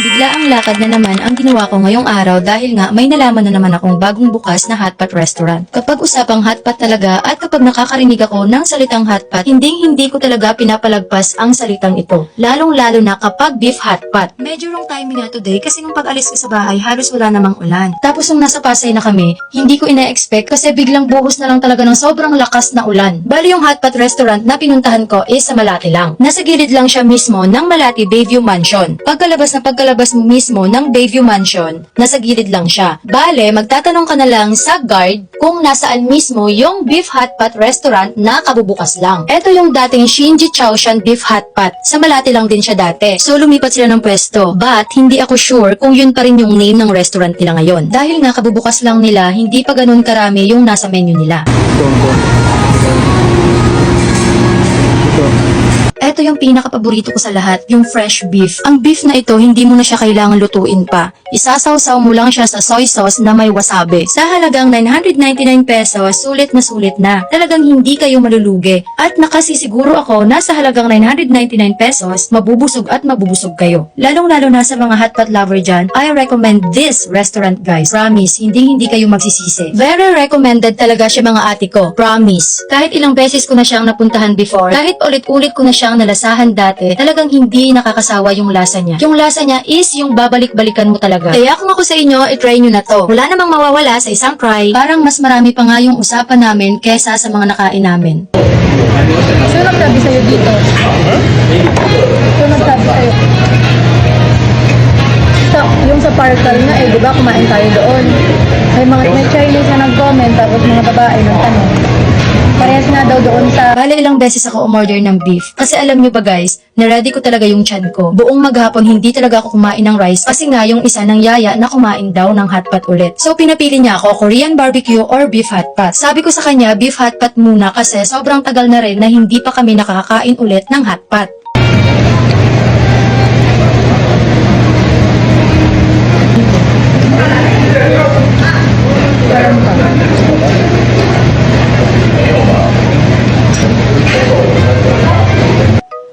Bigla ang lakad na naman ang ginawa ko ngayong araw dahil nga may nalaman na naman akong bagong bukas na hotpot restaurant. Kapag usapang hotpot talaga at kapag nakakarinig ako ng salitang hotpot, hindi ko talaga pinapalagpas ang salitang ito. Lalong-lalo na kapag beef hotpot. Medyo wrong timing nga today kasi nung pag-alis ko sa bahay halos wala namang ulan. Tapos nung nasa Pasay na kami, hindi ko ina-expect kasi biglang buhos na lang talaga ng sobrang lakas na ulan. Bali yung hotpot restaurant na pinuntahan ko is sa Malate lang. Nasa gilid lang siya mismo ng Malate Bayview Mansion. Pagkalabas mo mismo ng Bayview Mansion, nasa gilid lang siya. Bale, magtatanong ka na lang sa guard kung nasaan mismo yung beef hotpot restaurant na kabubukas lang. Ito yung dating Shinji Chaoshan Beef Hotpot. Sa Malate lang din siya dati. So lumipat sila ng pwesto. But hindi ako sure kung yun pa rin yung name ng restaurant nila ngayon. Dahil nga kabubukas lang nila, hindi pa ganun karami yung nasa menu nila. Ito yung pinaka-paborito ko sa lahat, yung fresh beef. Ang beef na ito, hindi mo na siya kailangan lutuin pa. Isasawsaw mo lang siya sa soy sauce na may wasabi. Sa halagang 999 pesos, sulit na. Talagang hindi kayo malulugi. At nakasisiguro ako na sa halagang 999 pesos, mabubusog kayo. Lalong-lalo na sa mga hotpot lover dyan, I recommend this restaurant guys. Promise, hindi kayo magsisisi. Very recommended talaga siya mga ate ko. Promise. Kahit ilang beses ko na siyang napuntahan before, kahit ulit-ulit ko na siyang nalasahan dati, talagang hindi nakakasawa yung lasa niya. Yung lasa niya is yung babalik-balikan mo talaga. Kaya kung ako sa inyo, i-try nyo na to. Wala namang mawawala sa isang try. Parang mas marami pa nga yung usapan namin kesa sa mga nakain namin. Sino nagsabi sa'yo dito? Sino nagsabi sa'yo? Yung sa Parkal nga di ba kumain tayo doon? May Chinese na nag-comment tapos mga babae nagtanong. Parehas nga daw doon sa... Bale ilang beses ako umorder ng beef. Kasi alam nyo ba guys, na-ready ko talaga yung tiyan ko. Buong maghapon hindi talaga ako kumain ng rice kasi nga yung isa ng yaya na kumain daw ng hotpot ulit. So pinapili niya ako Korean barbecue or beef hotpot. Sabi ko sa kanya beef hotpot muna kasi sobrang tagal na rin na hindi pa kami nakakakain ulit ng hotpot.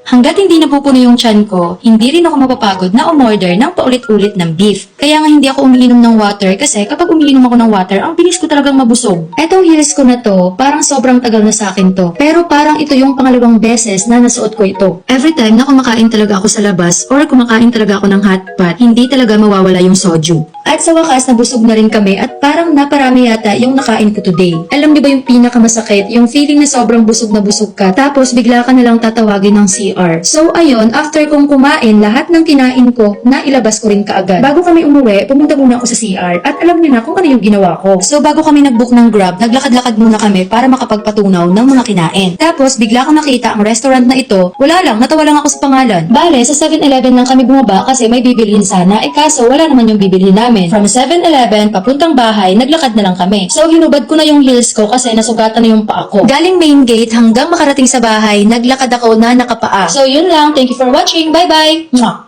Hanggat hindi napupuno yung tiyan ko, hindi rin ako mapapagod na umorder ng paulit-ulit ng beef. Kaya nga hindi ako umiinom ng water kasi kapag umiinom ako ng water, ang bilis ko talagang mabusog. Etong heels ko na to, parang sobrang tagal na sa akin to. Pero parang ito yung pangalawang beses na nasuot ko ito. Every time na kumakain talaga ako sa labas or kumakain talaga ako ng hotpot, hindi talaga mawawala yung soju. At sa wakas, nabusog na rin kami at parang naparami yata yung nakain ko today. Alam niyo ba yung pinakamasakit? Yung feeling na sobrang busog na busog ka, tapos bigla ka nalang tatawagin ng CR. So ayun, after kong kumain, lahat ng kinain ko, nailabas ko rin kaagad. Bago kami umuwi, pumunta muna ako sa CR at alam niyo na kung ano yung ginawa ko. So bago kami nag-book ng Grab, naglakad-lakad muna kami para makapagpatunaw ng mga kinain. Tapos bigla ko nakita ang restaurant na ito, wala lang, natawa lang ako sa pangalan. Bale, sa 7-Eleven lang kami bumaba kasi may bibilhin sana, kaso wala naman yung bibilhin namin. From 7-Eleven, papuntang bahay, naglakad na lang kami. So hinubad ko na yung heels ko kasi nasugatan na yung paa ko. Galing main gate hanggang makarating sa bahay, naglakad ako na nakapaa. So yun lang, thank you for watching, bye bye! Mwah!